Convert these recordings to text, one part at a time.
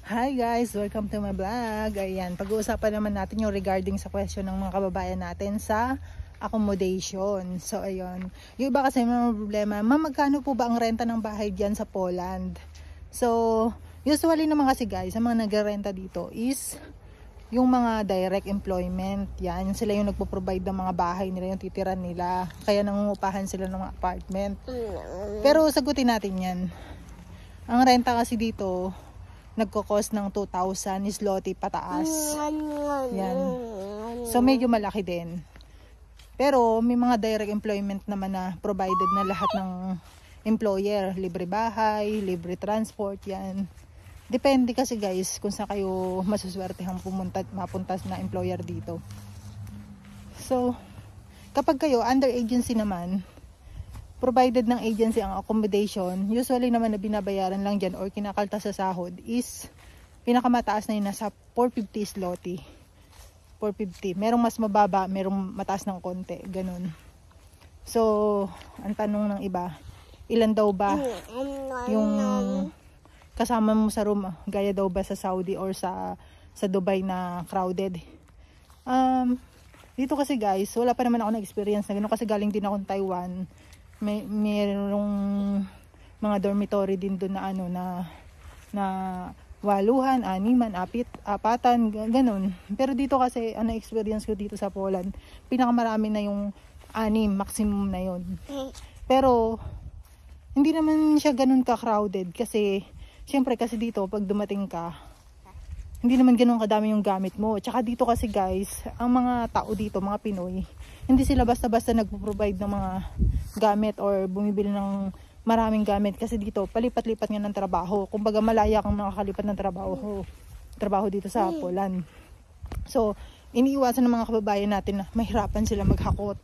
Hi guys! Welcome to my vlog. Ayan, pag-uusapan naman natin yung regarding sa question ng mga kababayan natin sa accommodation. So ayun, yung iba kasi may problema, magkano po ba ang renta ng bahay dyan sa Poland? So usually naman kasi guys, ang mga nag-renta dito is yung mga direct employment. Yan, sila yung nagpo-provide ng mga bahay nila, yung titiran nila. Kaya nangungupahan sila ng mga apartment. Pero sagutin natin yan. Ang renta kasi dito nagko-cost ng 2,000 zloty pataas. Yan. So medyo malaki din. Pero may mga direct employment naman na provided na lahat ng employer. Libre bahay, libre transport, yan. Depende kasi guys kung saan kayo masuswertehang mapunta na employer dito. So, kapag kayo under agency naman, provided ng agency ang accommodation, usually naman na binabayaran lang dyan or kinakalta sa sahod is pinakamataas na yun nasa 450 zloty. 450. Merong mas mababa, merong mataas ng konti. Ganun. So, ang tanong ng iba, ilan daw ba yung kasama mo sa room? Gaya daw ba sa Saudi or sa Dubai na crowded? Dito kasi guys, wala pa naman ako na experience na ganun kasi galing din ako ng Taiwan. Mayroong mga dormitory din doon na na waluhan, animan, apatan, ganun. Pero dito kasi ano experience ko dito sa Poland, pinakamarami na yung 6, maximum na yon. Pero hindi naman siya ganun ka-crowded kasi syempre kasi dito pag dumating ka, hindi naman ganun kadami yung gamit mo. Tsaka dito kasi guys, ang mga tao dito, mga Pinoy, hindi sila basta-basta nagpo-provide ng mga gamit or bumibili ng maraming gamit. Kasi dito, palipat-lipat nga ng trabaho. Kumbaga malaya kang makakalipat ng trabaho dito sa Poland. So, iniiwasan ng mga kababayan natin na mahirapan sila maghakot.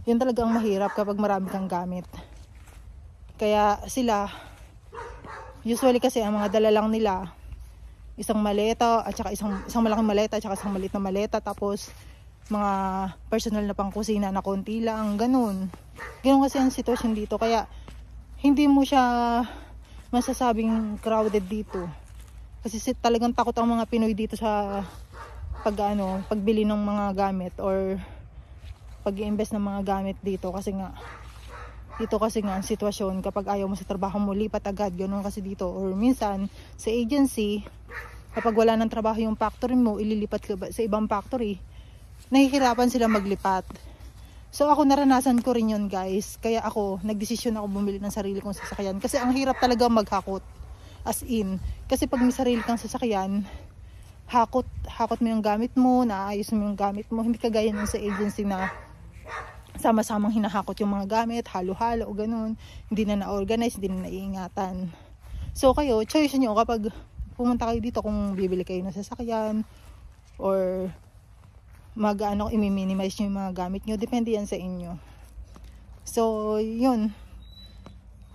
Yun talagang mahirap kapag marami kang gamit. Kaya sila, usually kasi ang mga dala lang nila, isang maleta at saka isang malaking maleta at saka isang maliit na maleta, tapos mga personal na pangkusina na konti lang, ganun kasi ang sitwasyon dito. Kaya hindi mo siya masasabing crowded dito kasi talagang takot ang mga Pinoy dito sa pagbili ng mga gamit or pag-i-invest ng mga gamit dito kasi nga ang sitwasyon kapag ayaw mo sa trabaho mo, lipat agad, ganun kasi dito. Or minsan sa agency, kapag wala ng trabaho yung factory mo, ililipat ka sa ibang factory, nahihirapan sila maglipat. So ako naranasan ko rin yun guys, kaya ako nagdesisyon ako bumili ng sarili kong sasakyan kasi ang hirap talaga maghakot, as in. Kasi pag may sarili kang sasakyan, hakot mo yung gamit mo, naayos mo yung gamit mo, hindi kagaya ng sa agency na sama-samang hinahakot yung mga gamit, halo-halo o ganun, hindi na na-organize, hindi na naiingatan. So kayo, choice nyo kapag pumunta kayo dito kung bibili kayo ng sasakyan or i-minimize nyo yung mga gamit nyo, depende yan sa inyo. So yun,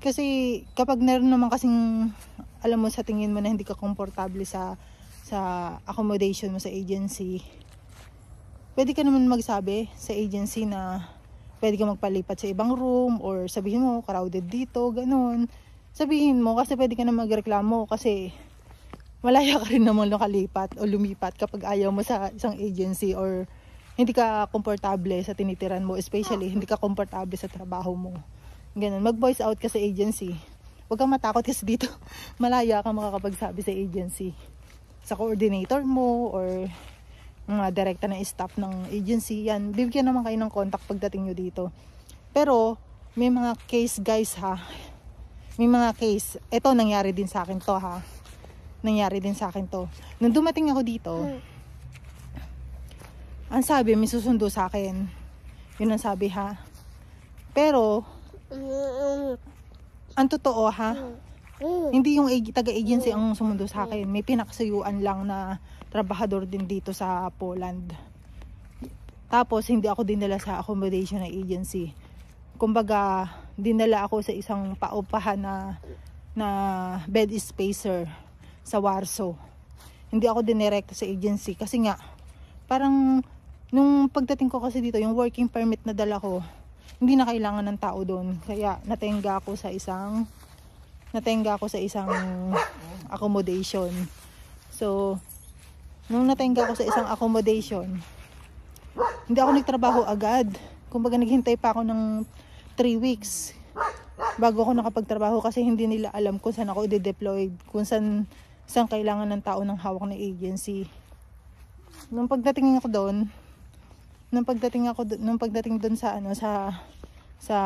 kasi kapag naroon naman kasing alam mo sa tingin mo na hindi ka komportable sa accommodation mo sa agency, pwede ka naman magsabi sa agency na pwede ka magpalipat sa ibang room or sabihin mo crowded dito, ganun. Sabihin mo kasi pwede ka na magreklamo kasi malaya ka rin naman nakalipat o lumipat kapag ayaw mo sa isang agency or hindi ka komportable sa tinitiran mo, especially hindi ka komportable sa trabaho mo. Ganun, mag-voice out ka sa agency. Huwag kang matakot kasi dito malaya kang makakapagsabi sa agency. Sa coordinator mo or mga direkta na staff ng agency, yan, bibigyan naman kayo ng contact pagdating nyo dito. Pero may mga case guys ha, may mga case, ito nangyari din sa akin to ha. Nung dumating ako dito, ang sabi, may susundo sa akin. Yun ang sabi ha. Pero, ang totoo ha, hindi yung taga-agency ang sumundo sa akin. May pinakasuyuan lang na trabahador din dito sa Poland. Tapos, hindi ako dinala sa accommodation na agency. Kumbaga, dinala ako sa isang paupahan na bed spacer sa Warsaw. Hindi ako dinirekta sa agency kasi nga parang nung pagdating ko kasi dito, yung working permit na dala ko, hindi na kailangan ng tao doon. Kaya natenga ako sa isang accommodation. So, nung natingga ako sa isang accommodation, hindi ako nagtrabaho agad. Kumbaga naghintay pa ako ng 3 weeks bago ako nakapagtrabaho kasi hindi nila alam kung saan ako i-deploy, kung saan kailangan ng tao ng hawak na agency. Nung pagdating doon sa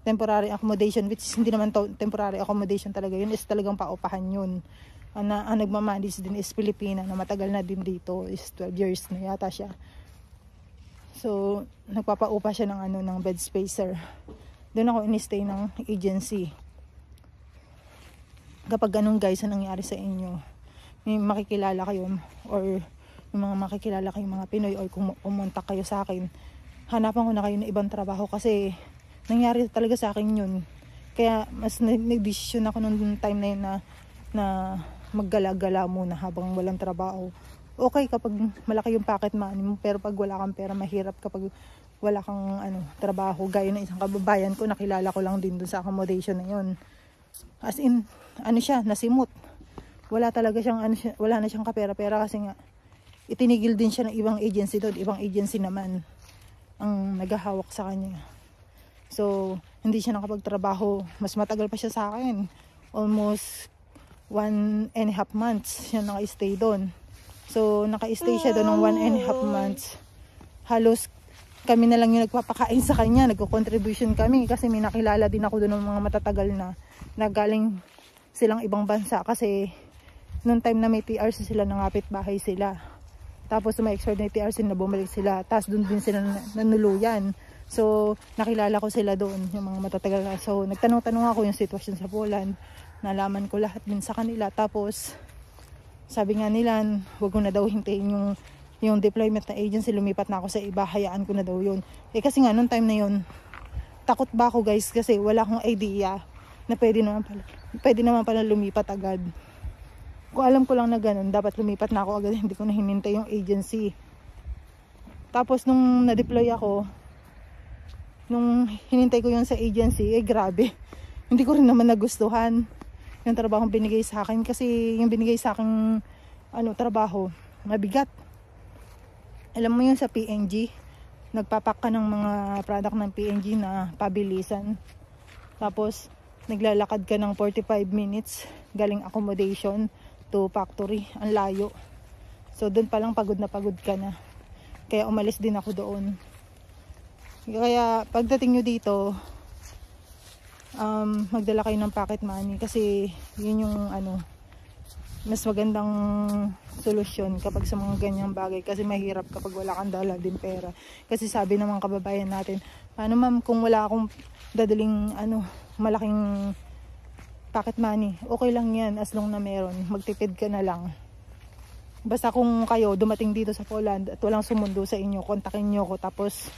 temporary accommodation, which hindi naman temporary accommodation talaga yun, is talagang paupahan yun. Ang nagmamanage din is Pilipina na matagal na din dito, is 12 years na yata siya. So nagpapaupa siya ng bed spacer. Doon ako in-stay ng agency. Kapag ganun guys, ang nangyari sa inyo, may makikilala kayo or yung mga makikilala kayong mga Pinoy or kung pumunta kayo sa akin, hanapan ko na kayo ng ibang trabaho kasi nangyari talaga sa akin yun. Kaya mas nag-decision ako nung time na yun na maggala-gala muna habang walang trabaho. Okay kapag malaki yung pocket money mo, pero pag wala kang pera, mahirap kapag wala kang trabaho. Gaya ng isang kababayan ko, nakilala ko lang din dun sa accommodation na yun. As in, nasimot. Wala talaga siyang, wala na siyang kapera-pera kasi nga, itinigil din siya ng ibang agency doon. Ibang agency naman ang naghahawak sa kanya. So, hindi siya nakapagtrabaho. Mas matagal pa siya sa akin. Almost 1.5 months siya naka-stay doon. So, naka-stay siya doon ng 1.5 months. Halos kami na lang yung nagpapakain sa kanya. Nagko-contribution kami kasi may nakilala din ako doon ng mga matatagal na galing silang ibang bansa. Kasi noong time na may TRC sila, nangapit bahay sila. Tapos may expired na TRC na bumalik sila. Tapos doon din sila nanuluyan. So, nakilala ko sila doon, yung mga matatagal na. So, nagtanong-tanong ako yung sitwasyon sa Poland. Nalaman ko lahat din sa kanila. Tapos, sabi nga nila, huwag ko na daw hintayin yung deployment na agency. Lumipat na ako sa iba, hayaan ko na daw yun. Kasi nga, nung time na yun, takot ba ako guys, kasi wala akong idea na pwede naman pala lumipat agad. Kung alam ko lang na ganun, dapat lumipat na ako agad, hindi ko na hinintay yung agency. Tapos nung na-deploy ako, nung hinintay ko yun sa agency, grabe. Hindi ko rin naman nagustuhan yung trabaho binigay sa akin kasi yung binigay sa akin trabaho, mabigat. Alam mo yun sa PNG, nagpapak ka ng mga product ng PNG na pabilisan. Tapos naglalakad ka ng 45 minutes galing accommodation to factory, ang layo. So doon pa lang pagod na pagod ka na. Kaya umalis din ako doon. Kaya pagdating nyo dito, magdala kayo ng pocket money kasi yun yung mas magandang solusyon kapag sa mga ganyang bagay kasi mahirap kapag wala kang dala din pera. Kasi sabi ng mga kababayan natin, paano ma'am kung wala akong dadaling malaking pocket money, okay lang yan as long na meron, magtipid ka na lang. Basta kung kayo dumating dito sa Poland at walang sumundo sa inyo, kontakin nyo ko, tapos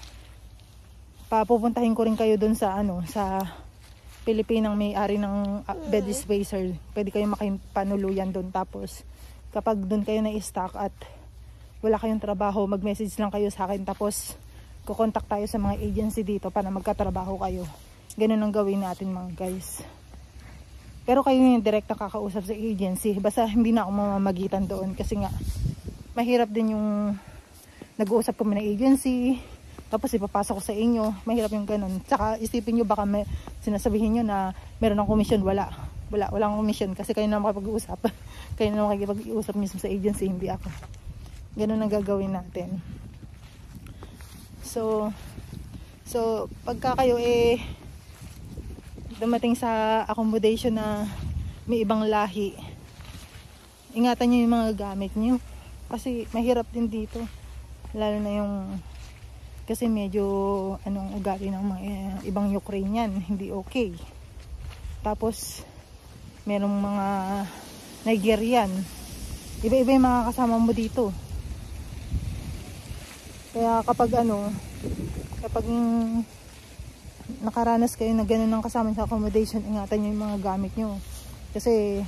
papupuntahin ko rin kayo dun sa sa Pilipinang may-ari ng bed spacer. Pwede kayong makipanuluyan doon. Tapos kapag doon kayo na-stock at wala kayong trabaho, mag-message lang kayo sa akin. Tapos kukontak tayo sa mga agency dito para magkatrabaho kayo. Ganun ang gawin natin mga guys. Pero kayo yung direct na kakausap sa agency. Basta hindi na ako mamamagitan doon. Kasi nga mahirap din yung nag-uusap kami ng agency, tapos ipapasok ko sa inyo, mahirap yung ganun. Tsaka isipin nyo baka sinasabihin nyo na meron ng commission. Walang commission kasi kayo na makapag-uusap. Kayo na makikipag-uusap mismo sa agency, hindi ako. Ganun ang gagawin natin. So pagka kayo dumating sa accommodation na may ibang lahi, ingatan nyo yung mga gamit nyo kasi mahirap din dito, lalo na yung kasi medyo ugali ng mga ibang Ukrainian, hindi okay. Tapos merong mga Nigerian, iba-iba yung mga kasama mo dito. Kaya kapag nakaranas kayo na gano'n ng kasama sa accommodation, ingatan nyo yung mga gamit nyo. Kasi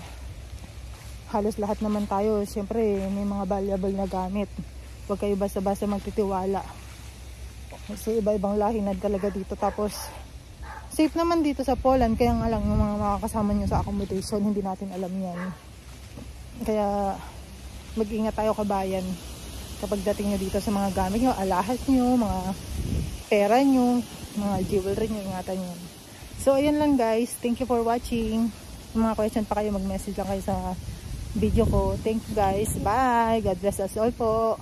halos lahat naman tayo, siyempre may mga valuable na gamit. Huwag kayo basta-basta magtitiwala. Kasi iba-ibang lahi na talaga dito. Tapos safe naman dito sa Poland, kaya nga lang yung mga makakasama nyo sa accommodation, hindi natin alam yan. Kaya mag-ingat tayo kabayan kapag dating nyo dito sa mga gamit nyo, alahas nyo, mga pera nyo, mga jewelry nyo, ingatan nyo. So ayan lang guys, thank you for watching. Kung mga question pa kayo, mag-message lang kayo sa video ko. Thank you guys, bye, God bless us all po.